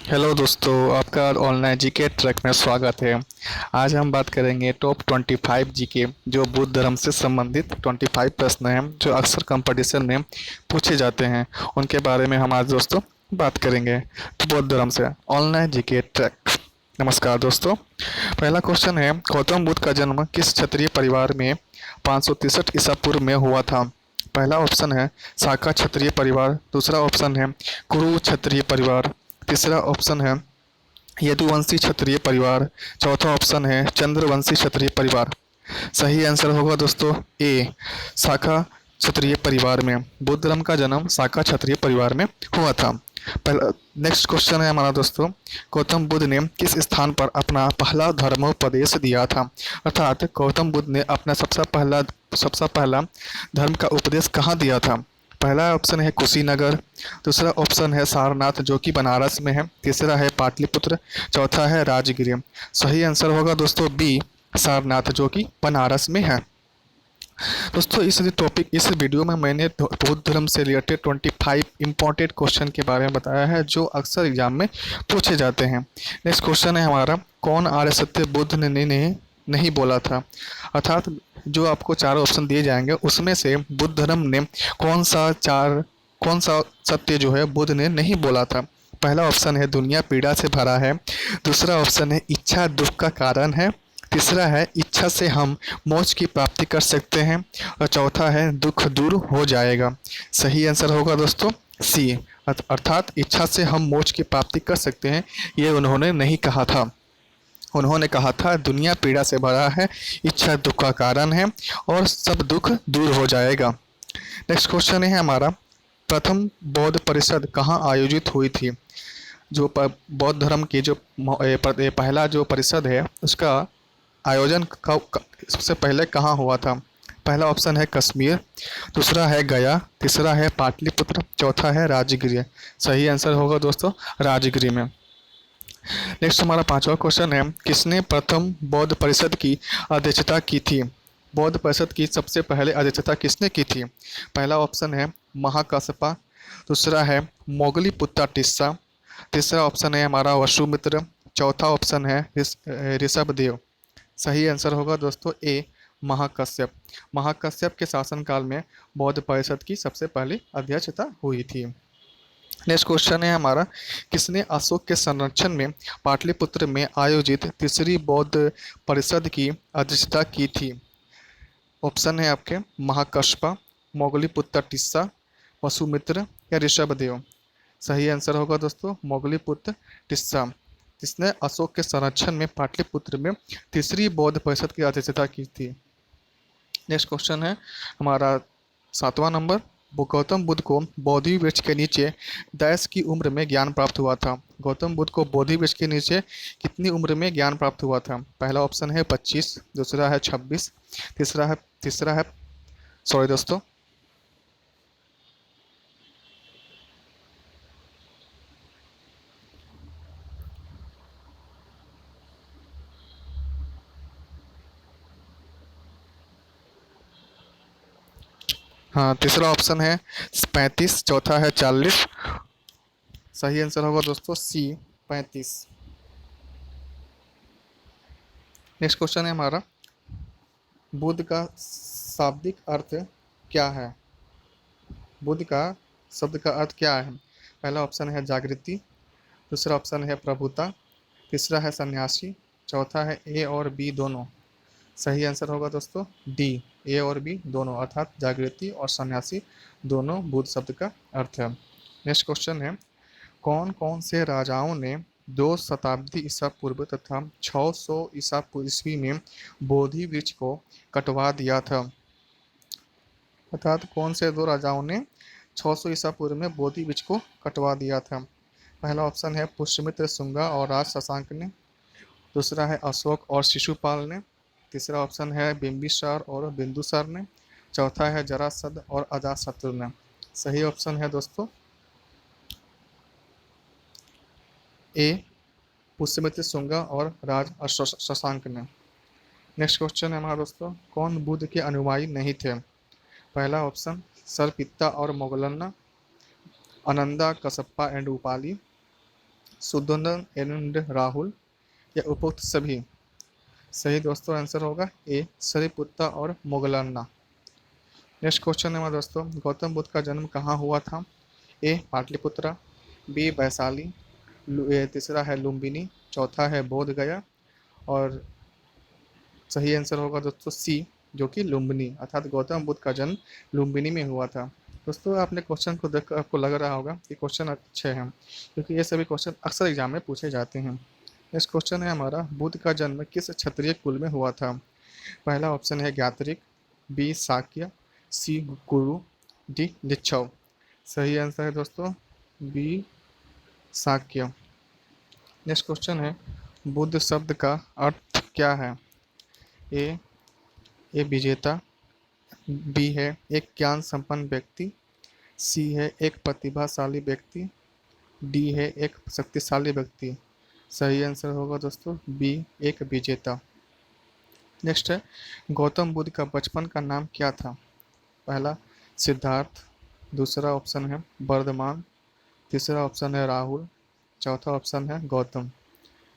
Hello दोस्तों, आपका online GK track में स्वागत है। आज हम बात करेंगे टॉप 25 जीके जो बुद्ध धर्म से संबंधित 25 प्रश्न हैं जो अक्सर कंपटीशन में पूछे जाते हैं। उनके बारे में हम आज दोस्तों बात करेंगे। तो बौद्ध धर्म से ऑनलाइन जीके ट्रैक। नमस्कार दोस्तों। पहला क्वेश्चन है, गौतम बुद्ध का जन्म किस क्षत्रिय परिवार में 563 ईसा पूर्व में हुआ था? पहला ऑप्शन है शाका क्षत्रिय परिवार, दूसरा ऑप्शन है कुरु क्षत्रिय परिवार, तीसरा ऑप्शन है यदुवंशी क्षत्रिय परिवार, चौथा ऑप्शन है चंद्रवंशी क्षत्रिय परिवार। सही आंसर होगा दोस्तों ए, शाका क्षत्रिय परिवार में। बुद्ध धर्म का जन्म शाका क्षत्रिय परिवार में हुआ था। पहला नेक्स्ट क्वेश्चन है हमारा दोस्तों, गौतम बुद्ध ने किस स्थान पर अपना पहला धर्मोपदेश दिया था? अर्थात गौतम बुद्ध ने अपना सबसे पहला धर्म का उपदेश कहाँ दिया था? पहला ऑप्शन है कुशीनगर, दूसरा ऑप्शन है सारनाथ जो कि बनारस में है, तीसरा है पाटलिपुत्र, चौथा है राजगृह। सही आंसर होगा दोस्तों बी, सारनाथ जो कि बनारस में है। दोस्तों इस वीडियो में मैंने बौद्ध धर्म से रिलेटेड 25 इंपॉर्टेंट क्वेश्चन के बारे में बताया है जो अक्सर एग्जाम में पूछे जाते हैं। नेक्स्ट क्वेश्चन है हमारा, कौन आर्य सत्य बुद्ध ने नहीं बोला था? अर्थात जो आपको चारों ऑप्शन दिए जाएंगे उसमें से बुद्ध धर्म ने कौन सा सत्य जो है बुद्ध ने नहीं बोला था? पहला ऑप्शन है दुनिया पीड़ा से भरा है, दूसरा ऑप्शन है इच्छा दुख का कारण है, तीसरा है इच्छा से हम मोक्ष की प्राप्ति कर सकते हैं, और चौथा है दुख दूर हो जाएगा। सही आंसर होगा दोस्तों सी, अर्थात इच्छा से हम मोक्ष की प्राप्ति कर सकते हैं ये उन्होंने नहीं कहा था। उन्होंने कहा था दुनिया पीड़ा से भरा है, इच्छा दुख का कारण है और सब दुख दूर हो जाएगा। नेक्स्ट क्वेश्चन है हमारा, प्रथम बौद्ध परिषद कहाँ आयोजित हुई थी? बौद्ध धर्म की जो पहला जो परिषद है उसका आयोजन सबसे पहले कहाँ हुआ था? पहला ऑप्शन है कश्मीर, दूसरा है गया, तीसरा है पाटलिपुत्र, चौथा है राजगृह। सही आंसर होगा दोस्तों राजगृह में। नेक्स्ट हमारा पांचवा क्वेश्चन है, किसने प्रथम बौद्ध परिषद की अध्यक्षता की थी? बौद्ध परिषद की सबसे पहले अध्यक्षता किसने की थी? पहला ऑप्शन है महाकाश्यप, दूसरा है मोगलीपुत्ता टिस्सा, तीसरा ऑप्शन है हमारा वसुमित्र, चौथा ऑप्शन है ऋषभदेव। सही आंसर होगा दोस्तों ए, महाकश्यप। महाकश्यप के शासनकाल में बौद्ध परिषद की सबसे पहली अध्यक्षता हुई थी। नेक्स्ट क्वेश्चन है हमारा, किसने अशोक के संरक्षण में पाटलिपुत्र में आयोजित तीसरी बौद्ध परिषद की अध्यक्षता की थी? ऑप्शन है आपके महाकश्यप, मोगलीपुत्र टिस्सा, वसुमित्र या ऋषभदेव। सही आंसर होगा दोस्तों मोगलीपुत्र टिस्सा, जिसने अशोक के संरक्षण में पाटलिपुत्र में तीसरी बौद्ध परिषद की अध्यक्षता की थी। नेक्स्ट क्वेश्चन है हमारा 7वां नंबर, गौतम बुद्ध को बोधि वृक्ष के नीचे दैस की उम्र में ज्ञान प्राप्त हुआ था? गौतम बुद्ध को बोधि वृक्ष के नीचे कितनी उम्र में ज्ञान प्राप्त हुआ था? पहला ऑप्शन है 25, दूसरा है 26, तीसरा है सॉरी दोस्तों हाँ, तीसरा ऑप्शन है 35, चौथा है 40। सही आंसर होगा दोस्तों सी, 35। नेक्स्ट क्वेश्चन है हमारा, बुद्ध का शाब्दिक अर्थ क्या है? बुद्ध का शब्द का अर्थ क्या है? पहला ऑप्शन है जागृति, दूसरा ऑप्शन है प्रभुता, तीसरा है सन्यासी, चौथा है ए और बी दोनों। सही आंसर होगा दोस्तों डी, ए और बी दोनों, अर्थात जागृति और सन्यासी दोनों बुद्ध शब्द का अर्थ है। नेक्स्ट क्वेश्चन है, कौन कौन से राजाओं ने 2 शताब्दी ईसा पूर्व तथा 600 ईसा ईस्वी में बोधि वृक्ष को कटवा दिया था? अर्थात कौन से 2 राजाओं ने 600 ईसा पूर्व में बोधि वृक्ष को कटवा दिया था? पहला ऑप्शन है पुष्यमित्र शुंगा और राज शशांक ने, दूसरा है अशोक और शिशुपाल ने, तीसरा ऑप्शन है बिंबिसार और बिंदुसार ने, चौथा है जरासंध और अजातशत्रु ने। सही ऑप्शन है दोस्तों ए, पुष्यमित्र शुंगा और राज शशांक ने। नेक्स्ट क्वेश्चन है हमारा दोस्तों, कौन बुद्ध के अनुयायी नहीं थे? पहला ऑप्शन सरपित्ता और मोगलन्ना, अनंदा, कसप्पा एंड उपाली, सुदोधन एंड राहुल या उपरोक्त सभी? सही दोस्तों आंसर होगा ए, सरिपुत्ता और मोगलन्ना। नेक्स्ट क्वेश्चन है हमारा दोस्तों, गौतम बुद्ध का जन्म कहाँ हुआ था? ए पाटलिपुत्रा, बी वैशाली, तीसरा है लुम्बिनी, चौथा है बोध गया और सही आंसर होगा दोस्तों सी, जो कि लुम्बिनी, अर्थात गौतम बुद्ध का जन्म लुम्बिनी में हुआ था। दोस्तों आपने क्वेश्चन को देखकर आपको लग रहा होगा कि क्वेश्चन अच्छे हैं, क्योंकि ये सभी क्वेश्चन अक्सर एग्जाम में पूछे जाते हैं। नेक्स्ट क्वेश्चन है हमारा, बुद्ध का जन्म किस क्षत्रिय कुल में हुआ था? पहला ऑप्शन है ज्ञात्रिक, बी शाक्य, सी कुरु, डी लिच्छव। सही आंसर है दोस्तों बी शाक्य। नेक्स्ट क्वेश्चन है, बुद्ध शब्द का अर्थ क्या है? ए ए विजेता, बी है एक ज्ञान संपन्न व्यक्ति, सी है एक प्रतिभाशाली व्यक्ति, डी है एक शक्तिशाली व्यक्ति। सही आंसर होगा दोस्तों बी, एक विजेता। नेक्स्ट है, गौतम बुद्ध का बचपन का नाम क्या था? पहला सिद्धार्थ, दूसरा ऑप्शन है वर्धमान, तीसरा ऑप्शन है राहुल, चौथा ऑप्शन है गौतम।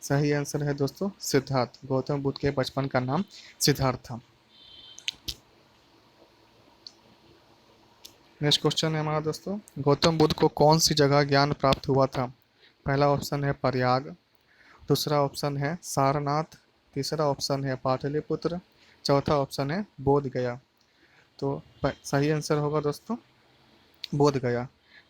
सही आंसर है दोस्तों सिद्धार्थ। गौतम बुद्ध के बचपन का नाम सिद्धार्थ था। नेक्स्ट क्वेश्चन है हमारा दोस्तों, गौतम बुद्ध को कौन सी जगह ज्ञान प्राप्त हुआ था? पहला ऑप्शन है प्रयाग, दूसरा ऑप्शन है सारनाथ, तीसरा ऑप्शन है पाटलिपुत्र, चौथा ऑप्शन है बोध गया। तो सही आंसर होगा दोस्तों बोध गया।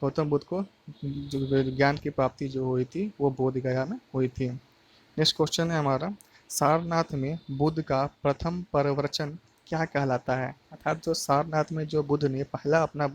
गौतम बुद्ध को जो ज्ञान की प्राप्ति जो हुई थी वो बोध गया में हुई थी। नेक्स्ट क्वेश्चन है हमारा, सारनाथ में बुद्ध का प्रथम प्रवचन क्या कहलाता है? अर्थात जो सारनाथ में जो बुद्ध ने पहला अपना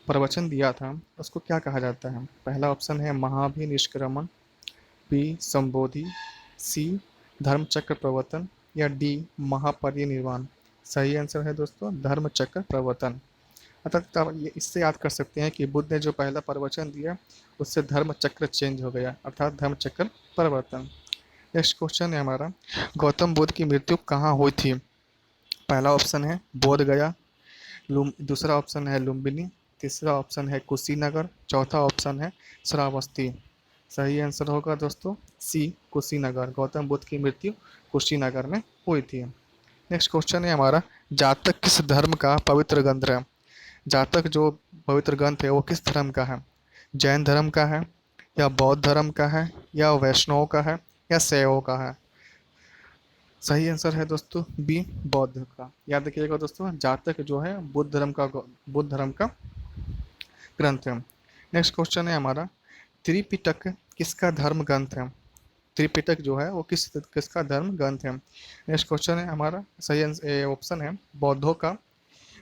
प्रवचन दिया था उसको क्या कहा जाता है? पहला ऑप्शन है महाभिनिष्क्रमण, बी संबोधि, सी धर्मचक्र प्रवर्तन या डी महापरिनिर्वाण। सही आंसर है दोस्तों धर्मचक्र प्रवर्तन। अर्थात आप ये इससे याद कर सकते हैं कि बुद्ध ने जो पहला प्रवचन दिया उससे धर्मचक्र चेंज हो गया, अर्थात धर्मचक्र परिवर्तन। नेक्स्ट क्वेश्चन है हमारा, गौतम बुद्ध की मृत्यु कहाँ हुई थी? पहला ऑप्शन है बोध गया, दूसरा ऑप्शन है लुम्बिनी, तीसरा ऑप्शन है कुशीनगर, चौथा ऑप्शन है श्रावस्ती। सही आंसर होगा दोस्तों सी कुशीनगर। गौतम बुद्ध की मृत्यु कुशीनगर में हुई थी। नेक्स्ट क्वेश्चन है हमारा, जातक किस धर्म का पवित्र ग्रंथ है? जातक जो पवित्र ग्रंथ है वो किस धर्म का है? जैन धर्म का है या बौद्ध धर्म का है या वैष्णव का है या शैव का है? सही आंसर है दोस्तों बी बौद्ध का। याद रखिएगा दोस्तों जातक जो है बुद्ध धर्म का ग्रंथ है। नेक्स्ट क्वेश्चन है हमारा, त्रिपिटक किसका धर्म ग्रंथ है? त्रिपिटक जो है वो किसका धर्म ग्रंथ है? नेक्स्ट क्वेश्चन है हमारा, सही ऑप्शन है बौद्धों का,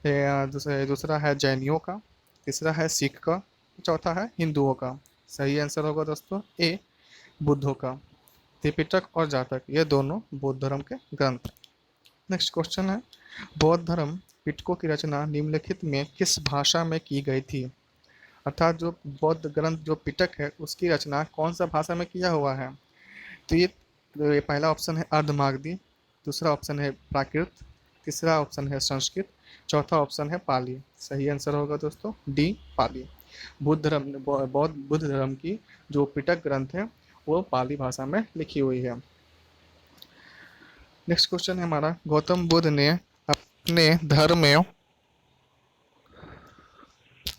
दूसरा है जैनियों का, तीसरा है सिख का, चौथा है हिंदुओं का। सही आंसर होगा दोस्तों ए बुद्धों का। त्रिपिटक और जातक ये दोनों बौद्ध धर्म के ग्रंथ। नेक्स्ट क्वेश्चन है, बौद्ध धर्म पिटकों की रचना निम्नलिखित में किस भाषा में की गई थी? अर्थात जो बौद्ध ग्रंथ जो पिटक है उसकी रचना कौन सा भाषा में किया हुआ है? तो ये पहला ऑप्शन है अर्धमागधी, दूसरा ऑप्शन है प्राकृत, तीसरा ऑप्शन है संस्कृत, चौथा ऑप्शन है पाली। सही आंसर होगा दोस्तों डी पाली। बुद्ध धर्म की जो पिटक ग्रंथ है वो पाली भाषा में लिखी हुई है। नेक्स्ट क्वेश्चन है हमारा, गौतम बुद्ध ने अपने धर्म में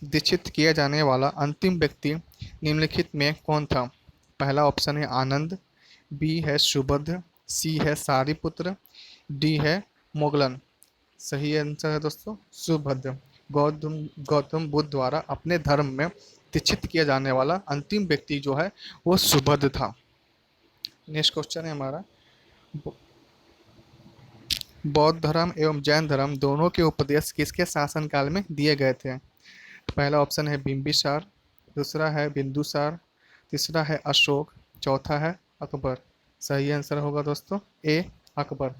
दीक्षित किया जाने वाला अंतिम व्यक्ति निम्नलिखित में कौन था? पहला ऑप्शन है आनंद, बी है सुबुद्ध, सी है सारिपुत्र, डी है मोगलन। सही आंसर है दोस्तों सुबुद्ध। गौतम बुद्ध द्वारा अपने धर्म में दीक्षित किया जाने वाला अंतिम व्यक्ति जो है वो सुबुद्ध था। नेक्स्ट क्वेश्चन है हमारा, बौद्ध धर्म एवं जैन धर्म दोनों के उपदेश किसके शासनकाल में दिए गए थे? पहला ऑप्शन है बिंबिसार, दूसरा है बिंदुसार, तीसरा है अशोक, चौथा है अकबर। सही आंसर होगा दोस्तों ए अकबर।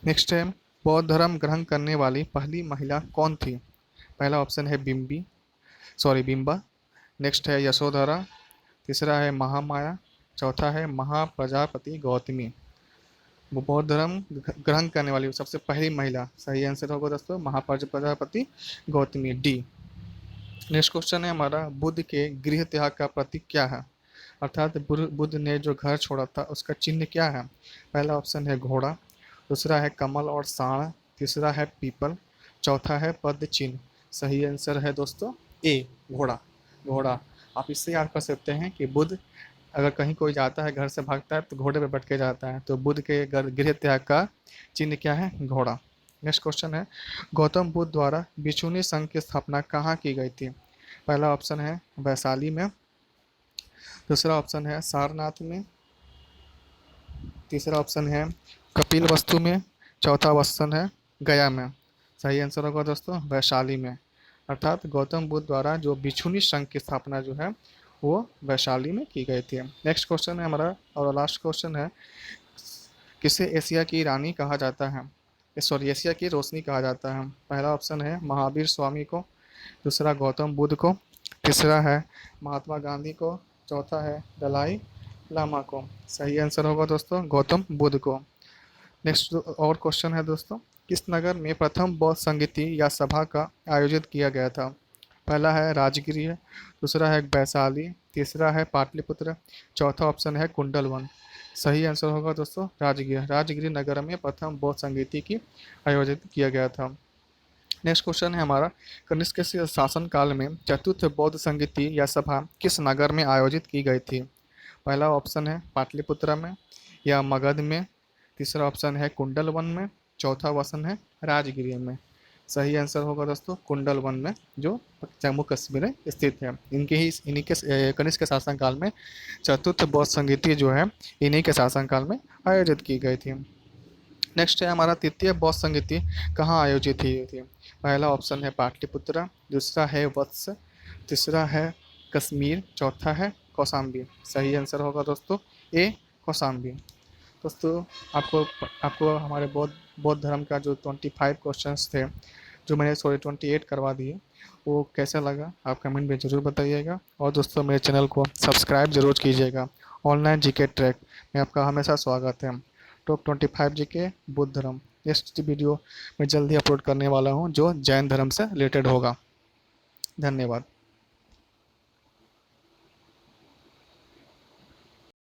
नेक्स्ट है, बौद्ध धर्म ग्रहण करने वाली पहली महिला कौन थी? पहला ऑप्शन है बिंबा, नेक्स्ट है यशोधरा, तीसरा है महामाया, चौथा है महाप्रजापति गौतमी। वो बौद्ध धर्म ग्रहण करने वाली सबसे पहली महिला। सही आंसर होगा दोस्तों Mahaprajapati Gautami D. Next question है हमारा, बुद्ध के गृह त्याग का प्रतीक क्या है? अर्थात बुद्ध ने जो घर छोड़ा था उसका चिन्ह क्या है? पहला ऑप्शन है घोड़ा, दूसरा है कमल और साण, तीसरा है पीपल, चौथा है पद्म चिन्ह। सही आंसर है दोस्तों ए, घोड़ा। घोड़ा। आप इससे याद कर सकते हैं कि बुद्ध, अगर कहीं कोई जाता है घर से भागता है तो घोड़े पर बैठ के जाता है, तो बुद्ध के गृह त्याग का चिन्ह क्या है? घोड़ा। नेक्स्ट क्वेश्चन है, गौतम बुद्ध द्वारा भिक्षुणी संघ की स्थापना कहाँ की गई थी? पहला ऑप्शन है वैशाली में, दूसरा ऑप्शन है सारनाथ में, तीसरा ऑप्शन है कपिल वस्तु में, चौथा ऑप्शन है गया में। सही आंसर होगा दोस्तों वैशाली में। अर्थात गौतम बुद्ध द्वारा जो भिक्षुणी संघ की स्थापना जो है वो वैशाली में की गई थी। नेक्स्ट क्वेश्चन है हमारा और लास्ट क्वेश्चन है, किसे एशिया की रानी कहा जाता है? सॉरी, एशिया की रोशनी कहा जाता है। पहला ऑप्शन है महावीर स्वामी को, दूसरा गौतम बुद्ध को, तीसरा है महात्मा गांधी को, चौथा है दलाई लामा को। सही आंसर होगा दोस्तों गौतम बुद्ध को। नेक्स्ट और क्वेश्चन है दोस्तों, किस नगर में प्रथम बौद्ध संगीति या सभा का आयोजित किया गया था? पहला है राजगृह, दूसरा है वैशाली, तीसरा है पाटलिपुत्र, चौथा ऑप्शन है कुंडलवन। सही आंसर होगा दोस्तों राजगृह। राजगृह नगर में प्रथम बौद्ध संगीति की आयोजित किया गया था। नेक्स्ट क्वेश्चन है हमारा, कनिष्क के शासन काल में चतुर्थ बौद्ध संगीति या सभा किस नगर में आयोजित की गई थी? पहला ऑप्शन है पाटलिपुत्र में या मगध में, तीसरा ऑप्शन है कुंडल वन में, चौथा ऑप्शन है राजगृह में। सही आंसर होगा दोस्तों कुंडल वन में, जो जम्मू कश्मीर में स्थित है। इन्हीं के कनिष्क के शासनकाल में चतुर्थ बौद्ध संगीति जो है इन्हीं के शासनकाल में आयोजित की गई थी। नेक्स्ट है हमारा, तृतीय बौद्ध संगीति कहाँ आयोजित हुई थी? पहला ऑप्शन है पाटलिपुत्र, दूसरा है वत्स, तीसरा है कश्मीर, चौथा है कौशाम्बी। सही आंसर होगा दोस्तों ए, कौशाम्बी। दोस्तों आपको आपको हमारे बौद्ध धर्म का जो 25 क्वेश्चंस थे, जो मैंने 28 करवा दिए, वो कैसा लगा आप कमेंट में ज़रूर बताइएगा। और दोस्तों मेरे चैनल को सब्सक्राइब जरूर कीजिएगा। ऑनलाइन जीके ट्रैक में आपका हमेशा स्वागत है। टॉप 25 जीके बुद्ध धर्म, नेक्स्ट वीडियो मैं जल्दी अपलोड करने वाला हूँ जो जैन धर्म से रिलेटेड होगा। धन्यवाद।